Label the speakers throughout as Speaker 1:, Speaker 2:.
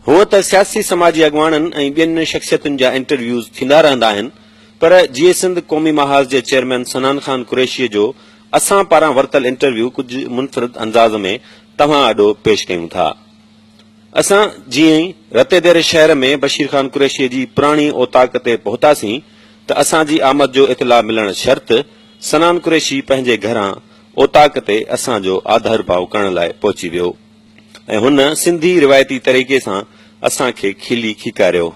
Speaker 1: हुअ त सियासी समाजी अॻवाननि ऐं ॿियनि शख़्सियतुनि जा इंटरव्यूज़ थींदा रहंदा आहिनि, पर जीअं सिंध क़ौमी महाज़ जे चेयरमैन सनान खान कुरैशीअ जो असां पारां वरितल इंटरव्यू कुझु मुनफ़रिद अंदाज़ में तव्हां अॾो पेश कयूं था। असां जीअं ई रतेदेर शहर में बशीर खान कुरैशीअ जी पुराणी ओताक ते पहुतासीं त असांजी आमद जो इतला मिलण शर्त सनान कुरैशी पंहिंजे घरां ओताक ते असांजो आदर भाव करण लाइ पहुची वियो ऐं हुन सिंधी रिवायती तरीक़े सां असांखे खिली खिकारियो,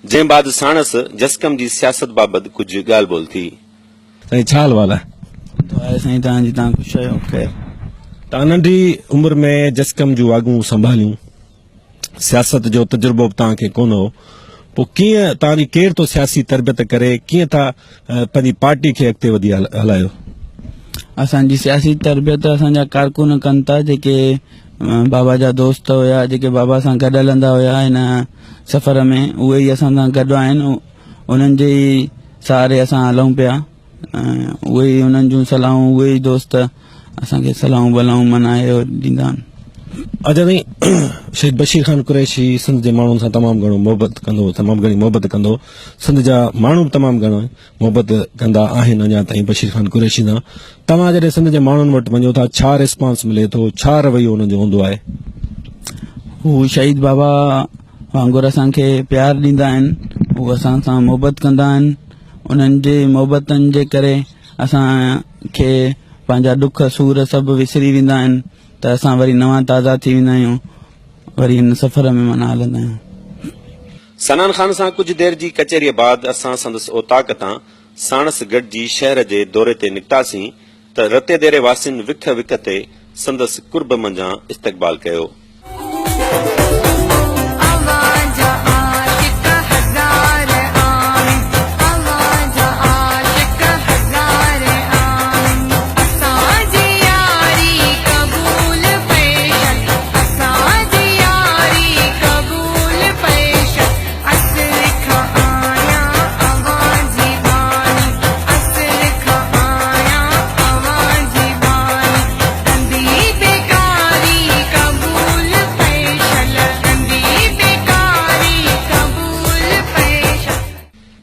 Speaker 1: जंहिं बाद साणस जसकम जी सियासत बाबति कुझु ॻाल्हि ॿोल थी।
Speaker 2: साईं छा हाल आहे?
Speaker 3: साईं तव्हांजी तव्हां ख़ुशि आहियो?
Speaker 2: तव्हां नंढी उमिरि में जसकम जूं आॻूं संभालियूं, सियासत जो तजुर्बो बि तव्हांखे कोन हो, पोइ कीअं तव्हांजी केरु थो सियासी तरबियत करे, कीअं था पंहिंजी पार्टी खे अॻिते वधी हलायो?
Speaker 3: असांजी सियासी तरबियत असांजा कारकुन कनि था, जेके बाबा जा दोस्त हुया, जेके बाबा सां गॾु हलंदा हुया हिन सफ़र में, उहे ई असां सां गॾु आहिनि। उन्हनि जे ई सहारे असां हलूं पिया, उहे ई उन्हनि जूं सलाहूं, उहे ई दोस्त असांखे सलाहूं बलाहूं मनाए ॾींदा आहिनि।
Speaker 2: अच्छा साईं, शहीद बशीर खान कुरैशी सिंध जे माण्हुनि सां तमामु घणो मोहबत कंदो, तमामु घणी मोहबत कंदो, सिंध जा माण्हू बि तमामु घणो मोहबत कंदा आहिनि अञा ताईं बशीर खान कुरैशी सां। तव्हां जॾहिं सिंध जे माण्हुनि वटि वञो था, छा रिस्पॉन्स मिले थो, छा रवैयो हुननि जो हूंदो आहे?
Speaker 3: हू शहीद बाबा वांगुरु असांखे प्यार ॾींदा आहिनि, हू असां सां मोहबत कंदा आहिनि। उन्हनि जे मोहबतनि जे करे असांखे पंहिंजा दुख सूर सभु विसरी वेंदा आहिनि, त असां वरी नवां ताज़ा थी वेंदा आहियूं, वरी हिन सफ़र में माना हलंदा आहियूं।
Speaker 1: सनान खान सां कुझु देर जी कचहरीअ बाद असां संदसि ओताक तां साणस गॾिजी शहर जे दौरे ते निकितासीं त रतेदेरे वासियुनि विख विख ते संदसि कुर्ब मंझां इस्तक़बाल कयो।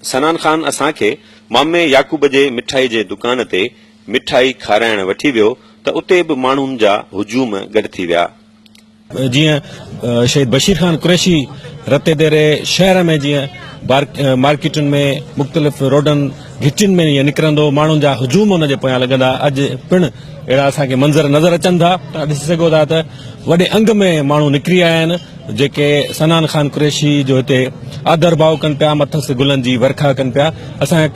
Speaker 1: सनान खान असांखे मामे याकूब जे मिठाई जे दुकान ते मिठाई खाराइण वठी वियो त उते बि माण्हुनि जा हुजूम गॾु थी विया।
Speaker 2: जीअं शहीद बशीर खान कुरैशी रतेदेरे शहर में जीअं मार्केटुनि में मुख़्तलिफ़ रोडनि घिटियुनि में ईअं निकिरंदो, माण्हुनि जा हुजूम हुनजे पोयां लॻंदा। अॼु पिणु अहिड़ा असांखे मंज़र नज़र अचनि था, तव्हां ॾिसी सघो था त वॾे अंग में माण्हू निकिरी आया आहिनि, जेके सनान खान कुरैशी जो हिते आदर भाव कनि पिया, मथसि गुलनि जी वर्खा कनि पिया। असां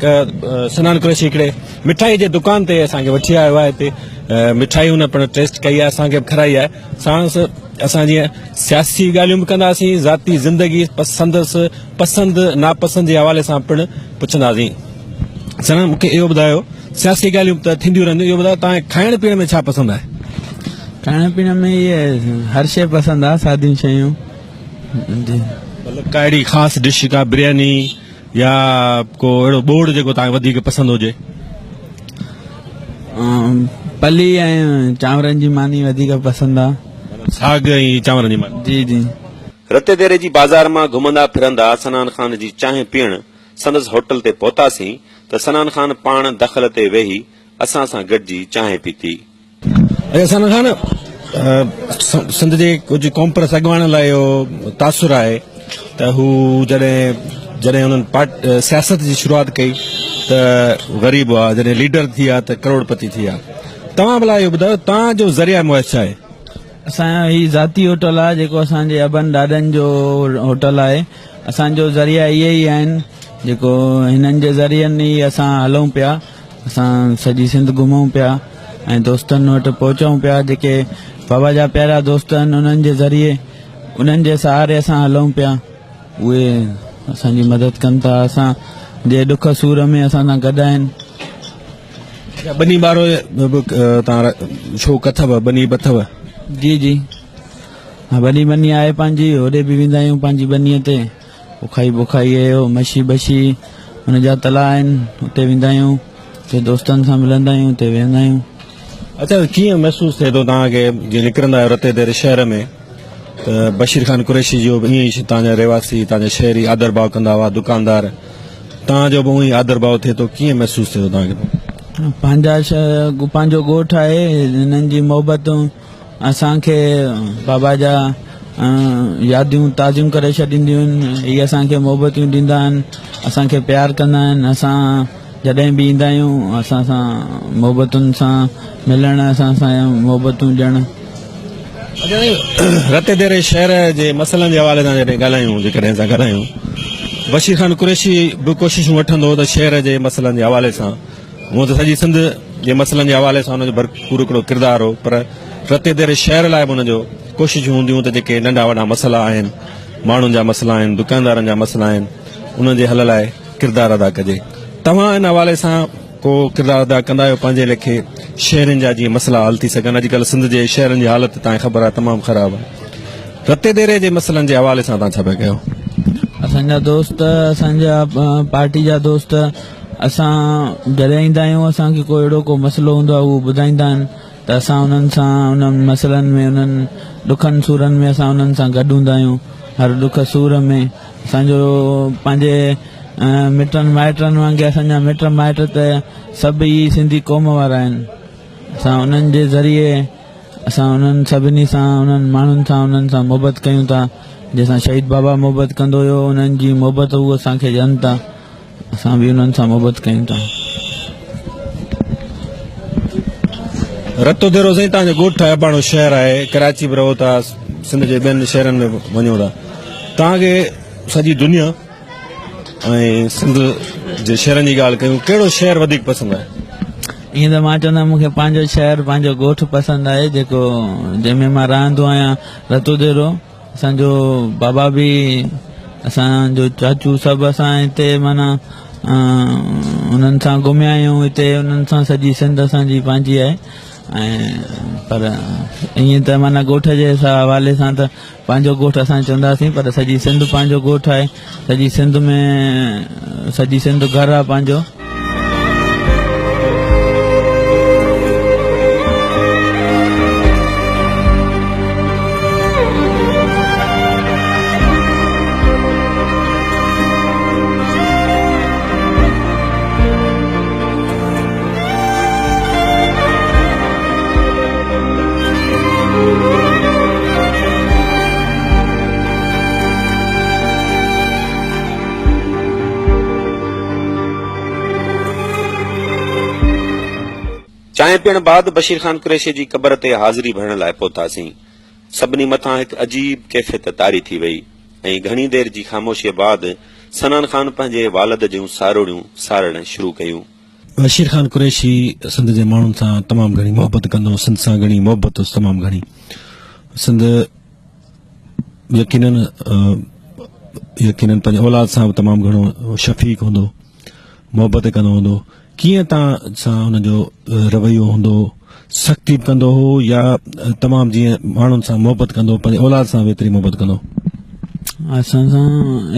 Speaker 2: सनान कुरैशी हिकिड़े मिठाई जे दुकान ते असांखे वठी आयो आहे, हिते मिठाई हुन पिणु टेस्ट कई आहे, असांखे बि खाराई आहे। साणस असां जीअं सियासी ॻाल्हियूं बि कंदासीं, ज़ाती ज़िंदगी पसंदि नापसंदि जे हवाले सां पिणु पुछंदासीं। सना मूंखे इहो ॿुधायो, सियासी ॻाल्हियूं त थींदियूं रहंदियूं, इहो ॿुधायो तव्हांखे खाइण पीअण में छा पसंदि आहे?
Speaker 3: खाइण पीअण में इहे हर शइ पसंदि आहे, सादियूं शयूं।
Speaker 2: मतिलबु का अहिड़ी ख़ासि डिश, का बिरयानी या को अहिड़ो बोड़ जेको तव्हांखे वधीक पसंदि हुजे?
Speaker 3: पली ऐं चांवरनि जी मानी वधीक पसंदि आहे।
Speaker 2: साग ऐं चांवरनि जी मानी?
Speaker 3: जी जी।
Speaker 1: रतेदेरे जी बाज़ार मां घुमंदा फिरंदा सनान खान जी चांहि पीअण संदसि होटल ते पहुतासीं त सनान खान पाण दख़ल ते वेही असां सां गॾिजी चांहि पीती।
Speaker 2: सनान खान, सिंध जे कुझु कॉम्प्रेस अॻवान लाइ इहो तासुर आहे त हू जॾहिं हुननि सियासत जी शुरूआत कई त ग़रीब हुआ, जॾहिं लीडर थी विया त करोड़पति थी विया। तव्हां भला इहो ॿुधायो, तव्हांजो ज़रिया मुयसर छा आहे?
Speaker 3: असांजो ही ज़ाती होटल आहे, जेको असांजे अबनि ॾाॾनि जो होटल आहे। असांजो ज़रिया इहे ई आहिनि, जेको हिननि जे ज़रियनि ई असां हलूं पिया। असां सॼी सिंध घुमूं पिया ऐं दोस्तनि वटि पहुचूं पिया, जेके बाबा जा प्यारा दोस्त आहिनि, उन्हनि जे ज़रिए, उन्हनि जे सहारे असां हलूं पिया। उहे असांजी मदद कनि था, असां जे दुख सूर में असां सां गॾु आहिनि।
Speaker 2: बनी ॿारो तव्हां शौक़ु अथव? बनी बि अथव?
Speaker 3: जी जी, हा, वॾी बनी आहे पंहिंजी, होॾे बि वेंदा आहियूं पंहिंजी बनीअ ते। बुखाई आहे, मच्छी बशी हुनजा तला आहिनि, हुते वेंदा आहियूं, हुते दोस्तनि सां मिलंदा आहियूं, हुते वेहंदा आहियूं।
Speaker 2: अच्छा, कीअं महसूसु थिए थो तव्हांखे जीअं निकिरंदा आहियो रतेदेरे शहर में त बशीर खान कुरैशी जो बि ईअं ई तव्हांजा रहवासी तव्हांजा शहरी आदर भाव कंदा हुआ दुकानदार तव्हांजो बि उहो ई आदर भाव थिए थो कीअं महसूसु थिए थो तव्हांखे
Speaker 3: पंहिंजो ॻोठु आहे हिननि जी मोहबतूं असांखे बाबा जा यादियूं ताज़ियूं करे छॾींदियूं आहिनि इहे असांखे मोहबतियूं ॾींदा आहिनि असांखे प्यारु कंदा आहिनि असां जॾहिं बि ईंदा आहियूं असां सां मोहबतुनि सां मिलण असां सां मोहबतूं ॾियणु
Speaker 2: रते देरे शहर जे मसइलनि जे हवाले सां जॾहिं ॻाल्हायूं जेकॾहिं असां ॻाल्हायूं बशीर खान कुरैशी बि कोशिशूं वठंदो त शहर जे मसइलनि जे हवाले सां हूअं त सॼी सिंध जे मसइलनि जे हवाले सां हुनजो भरपूर हिकिड़ो किरदारु हो पर रते देरे शहर लाइ बि हुनजो कोशिशूं हूंदियूं त जेके नंढा वॾा मसइला आहिनि माण्हुनि जा मसइला आहिनि दुकानदारनि जा मसइला आहिनि उन्हनि जे हल लाइ किरदारु अदा कजे तव्हां इन हवाले सां को किरदारु अदा कंदा आहियो पंहिंजे लेखे शहरनि जा जीअं मसइला हल थी सघनि अॼुकल्ह सिंध जे शहरनि जी हालति तव्हांखे ख़बर आहे तमामु ख़राबु आहे रते देरे जे मसइलनि जे हवाले सां तव्हां छा पिया कयो
Speaker 3: असांजा दोस्त असांजा पार्टी जा दोस्त असां जॾहिं ईंदा आहियूं असांखे को अहिड़ो को मसइलो हूंदो आहे उहो ॿुधाईंदा आहिनि त असां उन्हनि सां उन्हनि मसइलनि में उन्हनि ॾुखनि सूरनि में असां उन्हनि सां गॾु हूंदा आहियूं हर ॾुख सूर में असांजो पंहिंजे मिटनि माइटनि वांगुरु असांजा मिट माइट त सभु ई सिंधी क़ौम वारा आहिनि असां उन्हनि जे ज़रिए असां उन्हनि सभिनी सां उन्हनि माण्हुनि सां उन्हनि सां मोहबत कयूं था जंहिंसां शहीद बाबा मोहबत कंदो हुयो उन्हनि जी मोहबत उहो असांखे ॾियनि था असां बि उन्हनि सां मोहबत कयूं था
Speaker 2: रतो देरो साईं तव्हांजो ॻोठु आहे अबाणो शहर आहे कराची बि रहो था सिंध जे ॿियनि शहरनि में वञो था तव्हांखे सॼी दुनिया ऐं सिंध जे शहरनि जी ॻाल्हि कयूं कहिड़ो शहर वधीक पसंदि आहे
Speaker 3: ईअं त मां चवंदुमि मूंखे पंहिंजो शहर पंहिंजो ॻोठु पसंदि आहे जेको जंहिंमें मां रहंदो आहियां रतो देरो असांजो बाबा बि असांजो चाचू सभु असां हिते माना उन्हनि सां घुमिया आहियूं हिते उन्हनि सां सॼी सिंध असांजी पंहिंजी आहे ऐं पर ईअं त माना ॻोठ जे हवाले सां त पंहिंजो ॻोठु असां चवंदासीं पर सॼी सिंध पंहिंजो ॻोठु आहे सॼी सिंध में सॼी सिंध घरु आहे पंहिंजो
Speaker 1: चांहि पीअण बाद बशीर खान कुरैशी जी क़बर ते हाज़िरी भरण लाइ पहुतासीं सभिनी मथां हिकु अजीब कैफ़ियत तारी थी वई ऐं घणी देर जी ख़ामोशीअ बाद सनान खान पंहिंजे वालद जूं सारोड़ियूं सारण शुरू कयूं
Speaker 2: बशीर खान कुरैशी सिंध जे माण्हुनि सां तमामु घणी मोहबत कंदो सिंध सां घणी मोहबत तमामु घणी सिंध यकीनन पंहिंजे औलाद सां बि तमामु घणो शफ़ीक हूंदो मोहबत कंदो हूंदो कीअं तव्हां सां हुनजो रवैयो हूंदो सख़्ती बि कंदो हो या तमामु जीअं माण्हुनि सां मोहबत कंदो पंहिंजे औलाद सां बि एतिरी मोहबत कंदो
Speaker 3: असां सां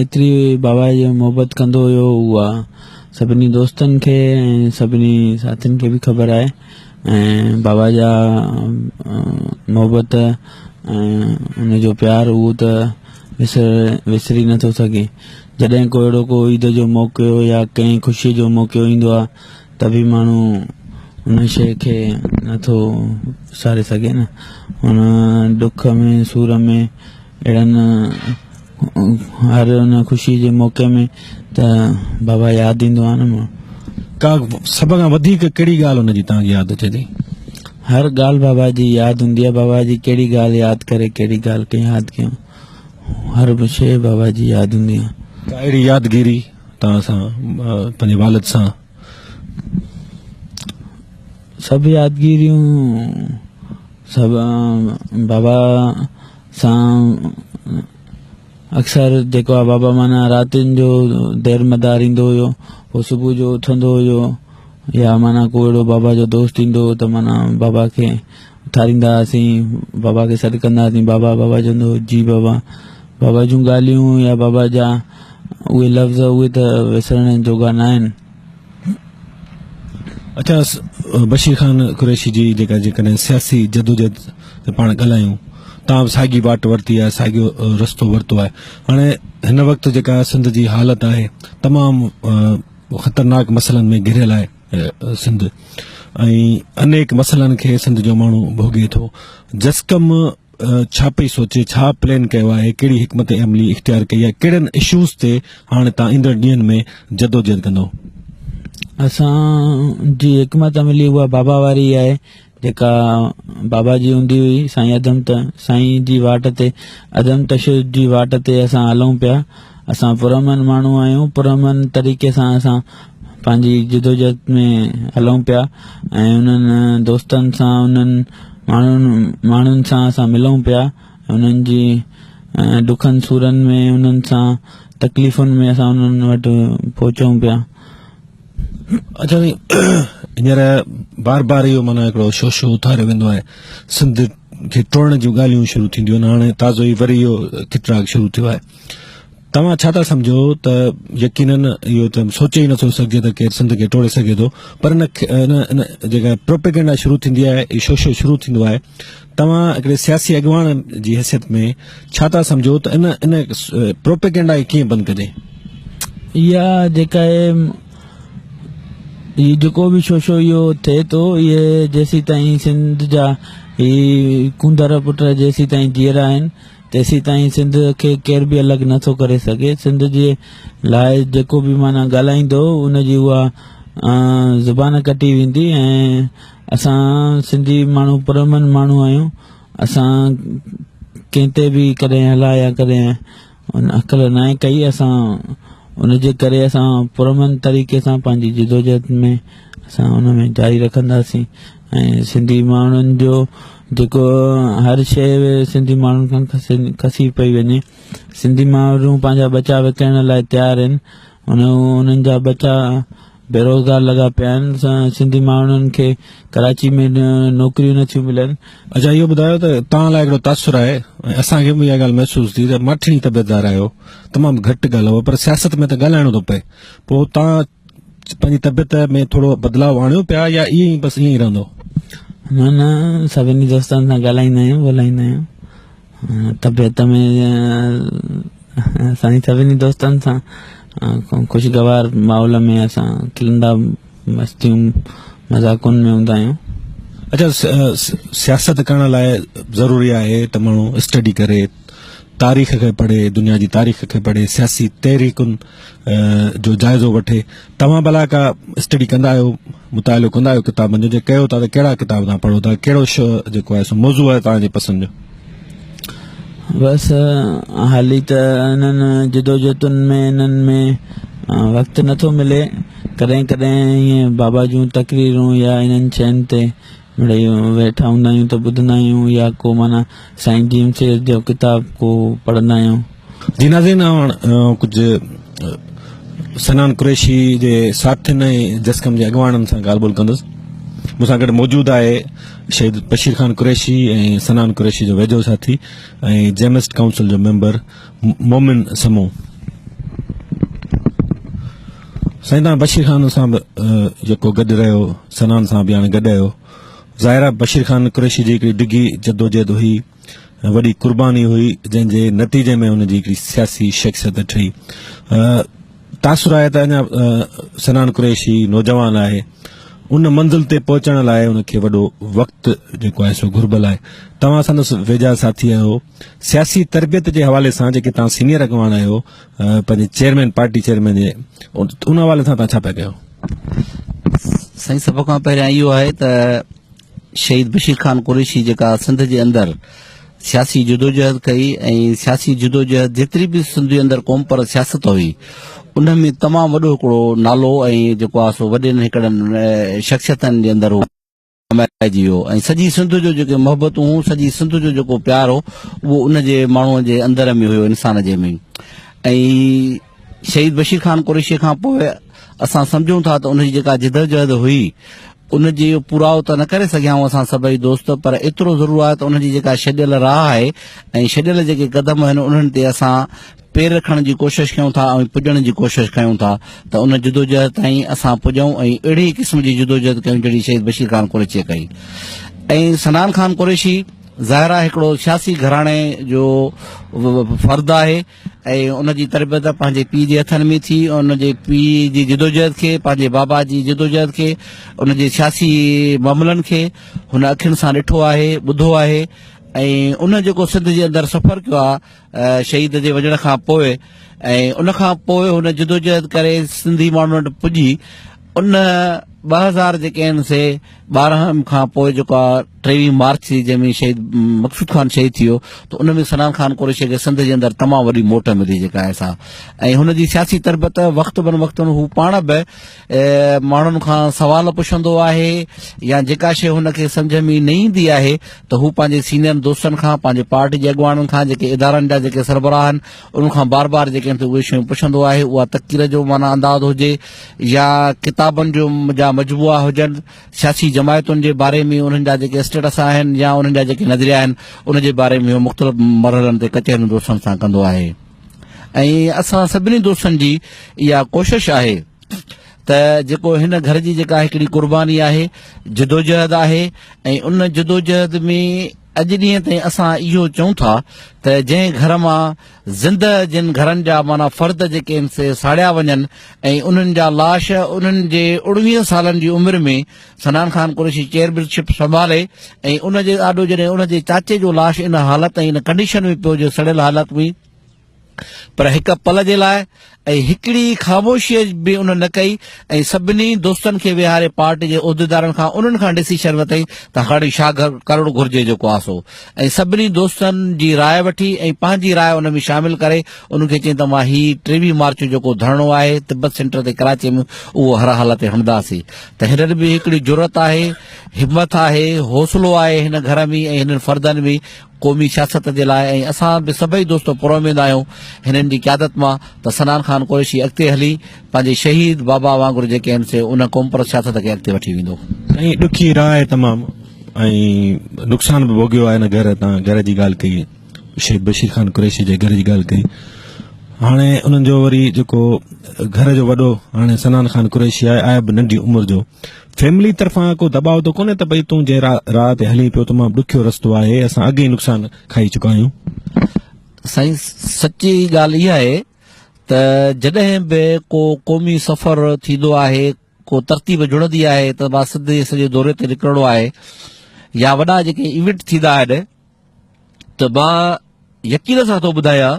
Speaker 3: एतिरी बाबा जी मोहबत कंदो हुयो उहा सभिनी दोस्तनि खे ऐं सभिनी साथियुनि खे बि ख़बर आहे ऐं बाबा जा मोहबत ऐं उनजो प्यारु उहो त विसरी नथो सघे जॾहिं को अहिड़ो को ईद जो मौक़ो या कंहिं ख़ुशीअ जो मौक़ो ईंदो आहे त बि माण्हू उन शइ खे नथो विसारे सघे न हुन ॾुख में सूर में अहिड़नि हर उन ख़ुशी जे मौक़े में त बाबा यादि ईंदो आहे न
Speaker 2: का सभ खां वधीक कहिड़ी ॻाल्हि हुनजी तव्हांखे यादि अचे थी
Speaker 3: हर ॻाल्हि बाबा जी यादि हूंदी आहे बाबा जी कहिड़ी ॻाल्हि यादि करे कहिड़ी ॻाल्हि खे यादि कयूं हर शइ बाबा जी यादि हूंदी आहे
Speaker 2: का अहिड़ी यादगिरी तव्हां सां पंहिंजे वालिद सां
Speaker 3: सभु यादगिरियूं सभु बाबा सां अक्सर जेको आहे बाबा माना रातिनि जो देर मदार ईंदो हुयो पोइ सुबुह जो उथंदो हुयो या माना को अहिड़ो बाबा जो दोस्त ईंदो त माना बाबा खे उथारींदा हुआसीं बाबा खे सॾु कंदा हुआसीं बाबा चवंदो जी बाबा जूं ॻाल्हियूं या बाबा जा उहे लफ़्ज़ उहे त विसरण जोगा न आहिनि
Speaker 2: अच्छा बशीर खान कुरैशी जी जेका जेकॾहिं सियासी जदोजहद ते पाण ॻाल्हायूं तव्हां साॻी वाट वरिती आहे, साॻियो रस्तो वरितो आहे। हाणे हिन वक़्तु जेका सिंध जी हालत आहे तमामु ख़तरनाक मसइलनि में घिरियल आहे सिंध, ऐं अनेक मसइलनि खे सिंध जो माण्हू भोॻे थो। जसकम छा पई सोचे, छा प्लान कयो आहे, कहिड़ी हिकमत अमली इख़्तियार कई आहे, कहिड़नि इशूज़ ते हाणे तव्हां ईंदड़ ॾींहंनि में जदोजहद कंदो?
Speaker 3: असांजी हिकमत अमली उहा बाबा वारी आहे, जेका बाबा जी हूंदी हुई। साईं जी वाट ते, अदम तशद्दुद जी वाट ते असां हलूं पिया। असां पुरअमन माण्हू आहियूं, पुरअमन तरीक़े सां असां पंहिंजी जिदोजहद में हलूं पिया, ऐं उन्हनि दोस्तनि सां, उन्हनि माण्हुनि सां असां मिलूं पिया, उन्हनि जी दुखनि सूरनि में, उन्हनि सां तकलीफ़ुनि में असां उन्हनि वटि पहुचूं पिया।
Speaker 2: अच्छा, हींअर बार बार इहो माना हिकिड़ो शोशो उथारियो वेंदो आहे, सिंध खे टोड़ण जूं ॻाल्हियूं शुरू थींदियूं आहिनि। हाणे ताज़ो ई वरी इहो खितराक शुरू थियो आहे। तव्हां छा था सम्झो त यकीनन इहो त सोचे ई नथो सघिजे त केरु सिंध खे टोड़े सघे थो, पर इन जेका प्रोपेगेंडा शुरू थींदी आहे, इहो शोशो शुरू थींदो आहे, तव्हां हिकिड़े सियासी अॻुवान जी हैसियत में छा था सम्झो त इन प्रोपेगेंडा खे कीअं बंदि कजे?
Speaker 3: इहा जेका आहे, जेको बि शोशो इहो थिए थो, इहे जेसीं ताईं सिंध जा ही कुंदर पुट जेसीं ताईं जीअरा आहिनि, तेसीं ताईं सिंध खे केर बि अलॻि नथो करे सघे। सिंध जे लाइ जेको बि माना ॻाल्हाईंदो, उनजी उहा ज़ुबान कटी वेंदी। ऐं असां सिंधी माण्हू पुरअमन माण्हू आहियूं। असां कंहिं ते बि कॾहिं हला या कॾहिं अकल न आहे कई। असां उनजे करे असां पुरअमन तरीक़े सां पंहिंजी जिदोजहद में असां उन में जारी रखंदासीं। ऐं सिंधी माण्हुनि जो जेको हर शइ सिंधी माण्हुनि खां खसी पई वञे, सिंधी माण्हू पंहिंजा बचा विकिणण लाइ तयारु आहिनि। उन्हनि जा बचा बेरोज़गार लॻा पिया आहिनि। सिंधी माण्हुनि खे कराची में नौकरियूं नथियूं मिलनि।
Speaker 2: अच्छा, इहो ॿुधायो त तव्हां लाइ हिकिड़ो तासुर आहे, ऐं असांखे बि इहा ॻाल्हि महसूस थी त माठिणी तबियतदार आहियो, तमामु घटि ॻाल्हायो, पर सियासत में त ॻाल्हाइणो थो पए। पोइ तव्हां पंहिंजी तबियत में थोरो बदिलाव आणियो पिया या ईअं ई बसि ईअं ई रहंदो?
Speaker 3: न, सभिनी दोस्तनि सां ॻाल्हाईंदा आहियूं, ॻोल्हाईंदा आहियूं। तबियत में असांजी सभिनी दोस्तनि सां ख़ुशगवार माहौल में असां खिलंदा मस्तियूं मज़ाकुनि में हूंदा आहियूं।
Speaker 2: अच्छा, सियासत करण लाइ ज़रूरी आहे त माण्हू स्टडी करे, तारीख़ खे पढ़े, दुनिया जी तारीख़ खे पढ़े, सियासी तहरीकुनि जो जाइज़ो वठे। तव्हां भला का स्टडी कंदा आहियो, मुतालो कंदा आहियो किताबनि जो? जे कयो था त कहिड़ा किताब तव्हां पढ़ो था, कहिड़ो जेको आहे सो मौज़ू आहे तव्हांजे पसंदि जो?
Speaker 3: बसि हाली त इन्हनि जिदोजहदुनि में, इन्हनि में वक़्तु नथो मिले। कॾहिं कॾहिं ईअं बाबा जूं तकरीरूं या इन्हनि शयुनि ते मिड़ई वेठा हूंदा आहियूं त ॿुधंदा आहियूं, या को माना साईं जीम शेर जो किताब को पढ़ंदा आहियूं।
Speaker 2: जी नाज़रीन, कुझु सनान कुरैशी जे साथियुनि ऐं जसकम जे अॻुवाननि सां ॻाल्हि ॿोल कंदुसि। मूंसां गॾु मौजूदु आहे शहीद बशीर ख़ान कुरैशी ऐं सनान कुरैशी जो वेझो साथी ऐं जेमिस्ट काउंसिल जो मेंबर मोमिन समूह। साईं, तव्हां बशीर ख़ान सां बि जेको गॾु रहियो, सनान सां बि हाणे गॾु आहियो। ज़ाहिर आहे बशीर ख़ान कुरैशी जी हिकिड़ी डिघी जदोजहद हुई, वॾी कुर्बानी हुई, जंहिंजे नतीजे में हुनजी हिकिड़ी सियासी शख़्सियत ठही। तासुर आहे त अञा सनान कुरैशी नौजवान आहे, उन मंज़िल ते पहुचण लाइ उनखे वॾो वक़्तु जेको आहे सो घुर्बल आहे। तव्हां संदसि वेझा साथी आहियो। सियासी तरबियत जे हवाले सां जेके तव्हां सीनियर अॻुवान आहियो, पंहिंजे चेयरमैन, पार्टी चेयरमैन जे, उन हवाले सां तव्हां छा पिया कयो?
Speaker 4: साईं, सभ खां पहिरियां इहो आहे त शहीद बशीर ख़ान कुरैशी जेका सिंध जे अंदरि सियासी जिदोजहद कई, ऐं सियासी जिदोजहद जेतिरी बि सिंध जे अंदरि क़ौम पर सियासत हुई, उन में तमामु वॾो हिकिड़ो नालो ऐं जेको आहे सो वॾनि हिकिड़नि शख़्सियतनि जे अंदरि कमाइजी वियो। ऐं सॼी सिंध जो जेके मोहबतूं, सॼी सिंध जो जेको प्यार हो, उहो उन जे माण्हूअ जे अंदर में हुयो, इंसान जे में। ऐं शहीद बशीर ख़ान कुरैशी खां पोइ असां सम्झूं था त उनजी जेका जिदोजहद हुई, उनजी पुराव त न करे सघियाऊं असां सभई दोस्त, पर एतिरो ज़रूरु आहे त उनजी जेका छॾियल राह आहे ऐं छॾियल जेके कदम आहिनि, उन्हनि ते असां पेर रखण जी कोशिशि कयूं था ऐं पुॼण जी कोशिशि कयूं था त उन जिदोजहद ताईं असां पुॼूं ऐं अहिड़ी क़िस्म जी जिदोजहद कयूं जहिड़ी शहीद बशीर ख़ान कुरैशी कई। ऐं सनान ख़ान कुरैशी ज़ाहिर आहे हिकिड़ो सियासी घराणे जो फ़र्द आहे ऐं उनजी तरबियत पंहिंजे पीउ जे हथनि में थी, उनजे पीउ जी जिदोजहद खे, पंहिंजे बाबा जी जिदोजहद खे, उनजे सियासी मामलनि खे हुन अखियुनि सां ॾिठो आहे, ॿुधो आहे ऐं उन जेको सिंध जे अंदरि सफ़र कयो आहे शहीद जे वञण खां पोइ ऐं उन खां पोइ हुन जिदोजहद करे सिंधी माण्हुनि वटि पुॼी उन 2000 जेके आहिनि से 12 खां पोइ जेको आहे 23 मार्च थी जंहिंमें शहीद मक़सूद ख़ान शहीद थी वियो त उन में सनान खान कुरैशी खे सिंध जे अंदरि तमामु वॾी मोट मिली जेका आहे सा ऐं हुनजी सियासी तरबियत वक़्त बन वक़्तनि हू पाण बि माण्हुनि खां सवाल पुछंदो आहे या जेका शइ हुनखे सम्झ में न ईंदी आहे त हू पंहिंजे सीनियर दोस्तनि खां, पंहिंजे पार्टी जे अॻुवाननि खां, जेके इदारनि जा जेके सरबराह आहिनि उन्हनि खां बार बार जेके आहिनि उहे शयूं पुछंदो आहे। उहा तक़ीर जो माना अंदाज़ हुजे या किताबनि जा मजबूआ हुजनि, सियासी जमायतुनि जे बारे में उन्हनि जा जेके स्टेटस आहिनि या उन्हनि जा जेके नज़रिया आहिनि उन जे बारे में मुख़्तलिफ़ मरहलनि ते कचहरियुनि दोस्तनि सां कंदो आहे। ऐं असां सभिनी दोस्तनि जी इहा कोशिशि आहे त जेको हिन घर जी जेका हिकिड़ी कुर्बानी आहे, जिदोजहद आहे ऐं उन जिदोजहद में अॼु ॾींहं ताईं असां इहो चऊं था त जंहिं घर मां ज़िंद जिन घरनि जा माना फ़र्द जेके आहिनि से साड़िया वञनि ऐं उन्हनि जा लाश उन्हनि जे 19 सालनि जी उमिरि में सनान खान कुरैशी चेयरमैनशिप संभाले ऐं उन जे ॾाढो जॾहिं उन जे चाचे जो लाश इन हालत ऐं इन कंडीशन में पियो हुजे, सड़ियल हालत में, पर हिक पल जे लाइ ऐं हिकिड़ी ख़ामोशीअ बि उन न कई ऐं सभिनी दोस्तनि खे विहारे पार्टी जे उहिदेदारनि खां उन्हनि खां डिसीशन वरितई त हाणे छा करणु घुरिजे जेको आहे सो, ऐं सभिनी दोस्तनि जी राय वठी ऐं पंहिंजी राय उन में शामिल करे उनखे चई त मां ही 23 मार्च जेको धरणो आहे तिब्बत सेंटर ते कराची में उहो हर हालत हणंदासीं। त हिननि बि हिकिड़ी जुरत आहे, हिमत आहे, हौसलो आहे हिन घर में ऐं हिननि फ़र्दनि में क़ौमी सियासत जे लाइ ऐं असां बि सभई दोस्त पुरउमेद आहियूं हिननि जी क़यादत मां त सनान खान कुरैशी अॻिते हली पंहिंजे शहीद बाबा वांगुरु जेके आहिनि से उन क़ौम पर सियासत खे अॻिते वठी वेंदो।
Speaker 2: ऐं ॾुखी राह आहे तमामु ऐं नुक़सान बि भोॻियो आहे हिन घर। तव्हां घर जी ॻाल्हि कई, शहीद बशीर खान कुरैशी जे घर जी ॻाल्हि कई। हाणे उन्हनि जो वरी जेको घर जो वॾो हाणे सनान खान कुरैशी आहे बि नंढी उमिरि जो, फैमिली तरफ़ां को दबाव त कोन्हे त भई तूं जंहिं राह ते हली पियो तमामु ॾुखियो रस्तो आहे, असां अॻे ई नुक़सान खाई चुका आहियूं?
Speaker 4: साईं, सची ॻाल्हि इहा आहे त जॾहिं बि को क़ौमी सफ़र थींदो आहे, को तरतीब जुड़ंदी आहे त मां सॼे दौरे ते निकिरणो आहे या वॾा जेके इवेंट थींदा आहिनि त मां यकीन सां थो ॿुधायां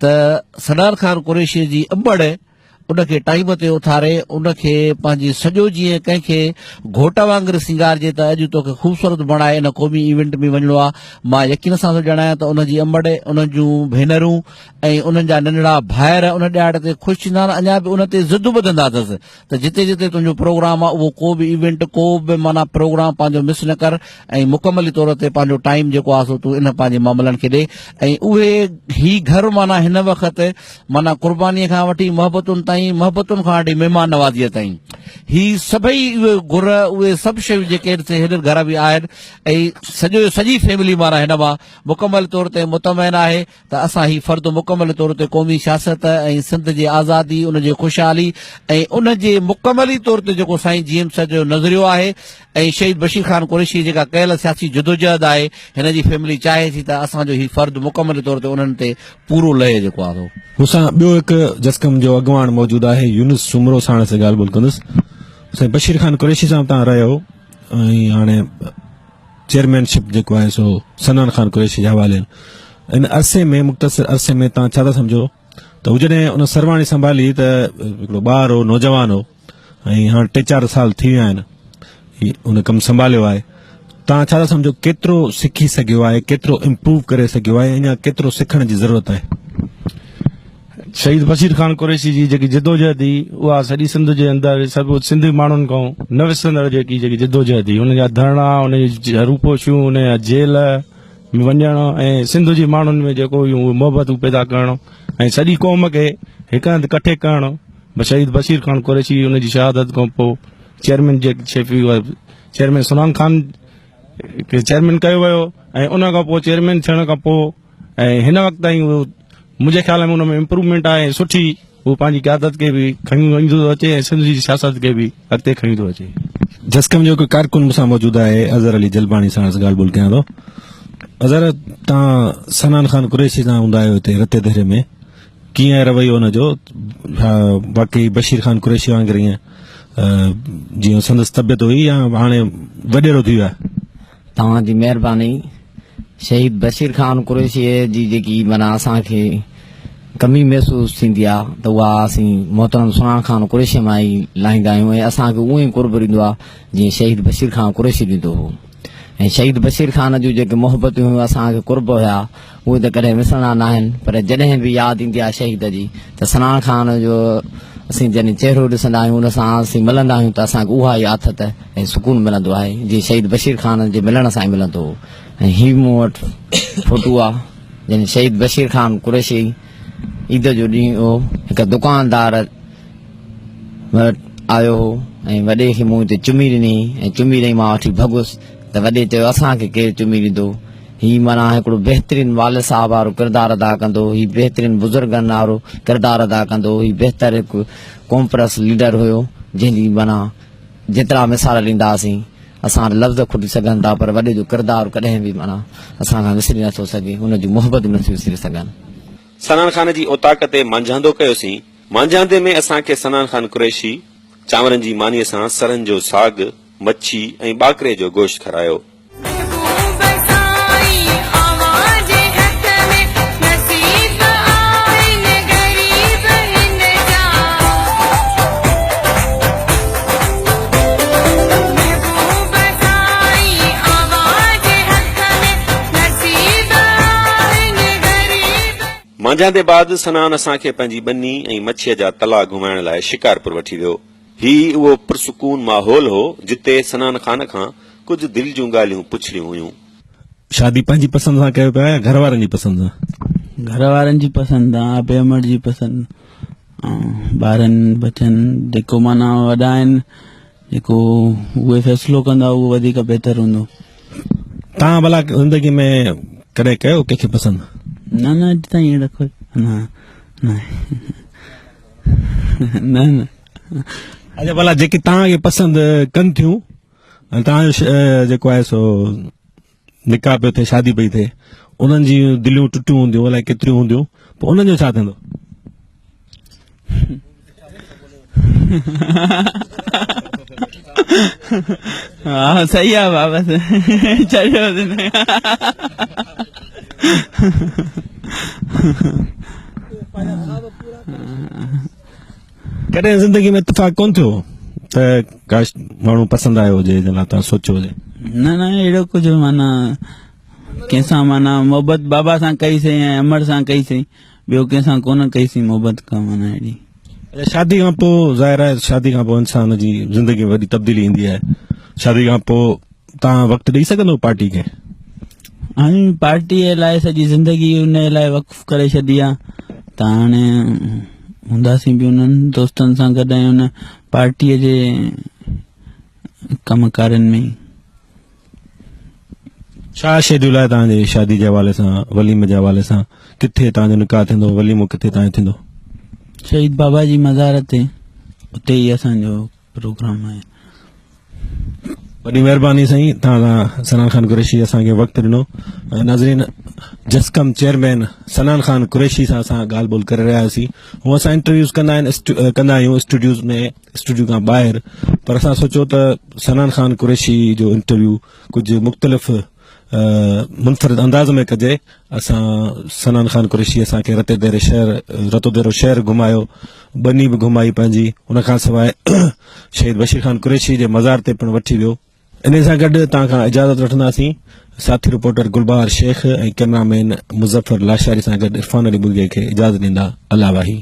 Speaker 4: त सनान खान कुरैशी जी अंबड़ उनखे टाइम ते उथारे उनखे पंहिंजी सॼो जीअं कंहिंखे घोट वांगुरु सिंगारजे त अॼु तोखे ख़ूबसूरत बणाए इन क़ौमी इवेंट में वञिणो आहे। मां यकीन सां थो ॼाणायां त उनजी अंबड़, उन जूं भेनरूं ऐं उन्हनि जा नंढड़ा भाइर उन ॾियार ते ख़ुशि थींदा आहिनि, अञा बि उन ते ज़िद ॿधंदा अथसि त जिते जिते तुंहिंजो प्रोग्राम आहे उहो को बि इवेंट, को बि माना प्रोग्राम पंहिंजो मिस न कर ऐं मुकमली तौर ते पंहिंजो टाइम जेको आहे सो तूं इन पंहिंजे मामलनि खे ॾे। ऐं उहे ही घर माना हिन वक़्तु माना कुर्बानीअ खां वठी मोहबतुनि ताईं, मोहबतुनि खां वठी महिमान नवाज़ीअ ताईं, ही सभई उहे गुर, उहे सभु शयूं जेके हिन घर में आहिनि ऐं सॼी फैमिली माना हिन मां मुकमल तौर ते मुतमइन आहे त असां ही फ़र्द मुकमल तौर ते क़ौमी सियासत ऐं सिंध जी आज़ादी, उन जी ख़ुशहाली ऐं उन जे मुकमली तौर ते जेको साईं जीएम साहिब जो नज़रियो आहे ऐं शहीद बशीर खान कुरैशी जेका कयल सियासी जदोजहद आहे, हिन जी फैमिली चाहे थी त असांजो ही फ़र्द मुकमल तौर ते उन्हनि ते पूरो लहे जेको आहे।
Speaker 2: मूंसां ॿियो हिकु जसकम जो अॻुवान मौजूदु आहे, यूनुस सुमरो साण सां ॻाल्हि ॿोल कंदुसि। साईं बशीर खान कुरैशी सां तव्हां रहियो ऐं हाणे चेयरमैनशिप जेको आहे सो सनान खान कुरैशी जे हवाले, इन अरसे में मुख़्तसिर अरसे में तव्हां छा था सम्झो त हू जॾहिं उन सरवाणी संभाली त हिकिड़ो ॿार हो, नौजवान हो ऐं हाणे 3-4 साल थी विया आहिनि उन कमु संभालियो आहे, तव्हां छा था सम्झो केतिरो सिखी सघियो आहे, केतिरो इम्प्रूव करे सघियो आहे, अञा केतिरो सिखण जी ज़रूरत आहे?
Speaker 5: शहीद बशीर खान कुरैशी जी जेकी जिदोजहद हुई उहा सॼी सिंध जे अंदरि सभु सिंधी माण्हुनि खां न विसरंदड़ जेकी जिदोजहद हुई, हुन जा धरणा, हुन जी रूपोशियूं, हुन जा जेल में वञणु ऐं सिंध जी माण्हुनि में जेको मोहबतूं पैदा करणु ऐं सॼी क़ौम खे हिक हंधि कठे करणु। शहीद बशीर खान कुरैशी हुन जी शहादत खां पोइ चेयरमैन चेयरमैन सनान खान खे चेयरमैन कयो वियो ऐं उन खां पोइ चेयरमैन थियण खां पोइ ऐं हिन वक़्त ताईं मुंहिंजे ख़्याल में उनमें इम्प्रूवमेंट आहे सुठी, हू पंहिंजी क़यादत खे बि खणी वेंदो थो अचे ऐं सिंध जी सियासत खे बि अॻिते खणी थो अचे।
Speaker 2: जसकम जो हिकु कारकुन मूंसां मौजूदु आहे, अज़हर अली जलबाणी सां ॻाल्हि ॿोल कयां थो। अज़र तव्हां सनान खान कुरैशी सां हूंदा आहियो हिते रते दहिरे में, कीअं आहे रवैयो हुनजो? बाक़ी बशीर खान कुरैशी वांगुरु ईअं जीअं संदसि तबियत हुई या हाणे वॾेरो थी वियो आहे?
Speaker 6: तव्हांजी महिरबानी। शहीद बशीर खान कुरैशीअ जी जेकी माना असांखे कमी महसूस थींदी आहे त उहा असीं मोहतरम सनान खान कुरैशी मां ई लाहींदा आहियूं ऐं असांखे उहो ई कुर्ब ॾींदो आहे जीअं शहीद बशीर खान कुरैशी ॾींदो हो। ऐं शहीद बशीर खान जूं जेके मोहबतूं हुयूं असांखे कुर्ब हुया उहे त कॾहिं विसरना न आहिनि, पर जॾहिं बि यादि ईंदी आहे शहीद जी त सनान खान जो असीं जॾहिं चहिरो ॾिसंदा आहियूं उन सां असीं मिलंदा आहियूं त असांखे उहा ई आथत ऐं सुकून मिलंदो आहे जीअं शहीद बशीर खान जे मिलण सां ई मिलंदो हो। ऐं हीउ मूं वटि फोटू आहे जॾहिं शहीद बशीर खान कुरैशी ईद जो ॾींहुं हो हिकु दुकानदार वटि आयो हो ऐं वॾे खे मूं हिते चुमी ॾिनी ऐं चुमी ॾेई मां वठी भॻुसि त वॾे चयो असांखे केरु चुमी ॾींदो। हीउ माना हिकिड़ो बहितरीन वालिद साहब वारो किरदारु अदा कंदो, हीउ बहितरीन बुज़ुर्गनि वारो किरदारु अदा कंदो, हीउ बहितर हिकु कॉम्प्रेस लीडर हुयो जंहिंजी माना जेतिरा मिसाल ॾींदासीं असां लफ़्ज़ खुटी सघनि था, पर वॾे जो किरदारु कॾहिं बि माना असांखां विसरी नथो सघे, हुनजी मोहबत बि नथी विसरी सघनि।
Speaker 1: सनान खान जी ओताक ते मांझांदो कयोसीं। मांझांदे में असांखे सनान खान कुरैशी चांवरनि जी मानीअ सां सरनि जो साग, मच्छी ऐं ॿाकरे जो गोश्त खारायो। मांझांदे बाद सनान असांखे पंहिंजी ॿनी ऐं मच्छीअ जा तला घुमाइण लाइ शिकारपुर वठी वियो। ही उहो पुरसुकून माहौल हो जिते सनान खान खां कुझु दिलि जूं ॻाल्हियूं पुछड़ियूं हुयूं।
Speaker 2: शादी पंहिंजी पसंदि सां कयो पिया या घर वारनि जी पसंदि सां?
Speaker 3: घर वारनि जी पसंदि आहे, आबे अमर जी पसंदि, ॿारनि बचनि जेको माना वॾा आहिनि जेको उहे फ़ैसिलो कंदा उहो वधीक बहितर हूंदो।
Speaker 2: तव्हां भला ज़िंदगी में कॾहिं कयो कंहिंखे पसंदि?
Speaker 3: न न अॼु ताईं अहिड़ा कोई न न न न।
Speaker 2: अच्छा भला जेकी तव्हांखे पसंदि कनि थियूं ऐं तव्हांजो जेको आहे सो निकाह पियो थिए, शादी पई थिए, उन्हनि जी दिलियूं टुटियूं हूंदियूं अलाए केतिरियूं हूंदियूं, पोइ उन्हनि जो छा थींदो?
Speaker 3: हा सही आहे बाबा चढ़ियो
Speaker 2: कॾहिं ज़िंदगी में इतफ़ाक़ कोन थियो त काश माण्हू पसंदि आयो हुजे जंहिं लाइ तव्हां सोचियो हुजे?
Speaker 3: न न अहिड़ो कुझु माना कंहिंसां माना मोहबत बाबा सां कईसीं ऐं अमर सां कईसीं, ॿियो कंहिंसां कोन कईसीं मोहबत का माना अहिड़ी।
Speaker 2: शादी खां पोइ ज़ाहिर आहे शादी खां पोइ इंसान जी ज़िंदगी में वॾी तब्दीली ईंदी आहे। शादी खां पोइ तव्हां वक़्तु ॾेई सघंदव पार्टी खे?
Speaker 3: हाणे पार्टीअ लाइ सॼी ज़िंदगी उन लाइ वक़्फ़ करे छॾी आहे त हाणे हूंदासीं बि उन्हनि दोस्तनि सां गॾु ऐं उन पार्टीअ जे कमकारनि में।
Speaker 2: छा शेड्यूल आहे तव्हांजे शादी जे हवाले सां, वलीमे जे हवाले सां? किथे तव्हांजो निकाह थींदो, वलीमो किथे तव्हांजो थींदो?
Speaker 3: शहीद बाबा जी मज़ार ते, उते ई असांजो प्रोग्राम आहे।
Speaker 2: वॾी महिरबानी साईं, तव्हां सनान खान कुरैशी असांखे वक़्तु ॾिनो। नाज़रीन, जसकम चेयरमैन सनान खान कुरैशी सां असां ॻाल्हि ॿोल करे रहिया हुआसीं। हूअं असां इंटरव्यूज़ कंदा आहियूं स्टूडियोज़ में, स्टूडियो खां ॿाहिरि, पर असां सोचियो त सनान खान कुरैशी जो इंटरव्यू कुझु मुख़्तलिफ़ मुनफ़रिद अंदाज़ में कजे। असां सनान खान कुरैशी असांखे रतो देरो शहर घुमायो, ॿनी बि घुमाई पंहिंजी, उनखां सवाइ शहीद बशीर खान कुरैशी जे मज़ार ते पिणु वठी वियो। इन सां गॾु तव्हां खां इजाज़त वठंदासीं। साथी रिपोर्टर गुलबहार शेख ऐं कैमरामैन मुज़फ़र लाशारी सां गॾु इरफान अली बुल्गे खे इजाज़त ॾींदा। अल्लाह वाही।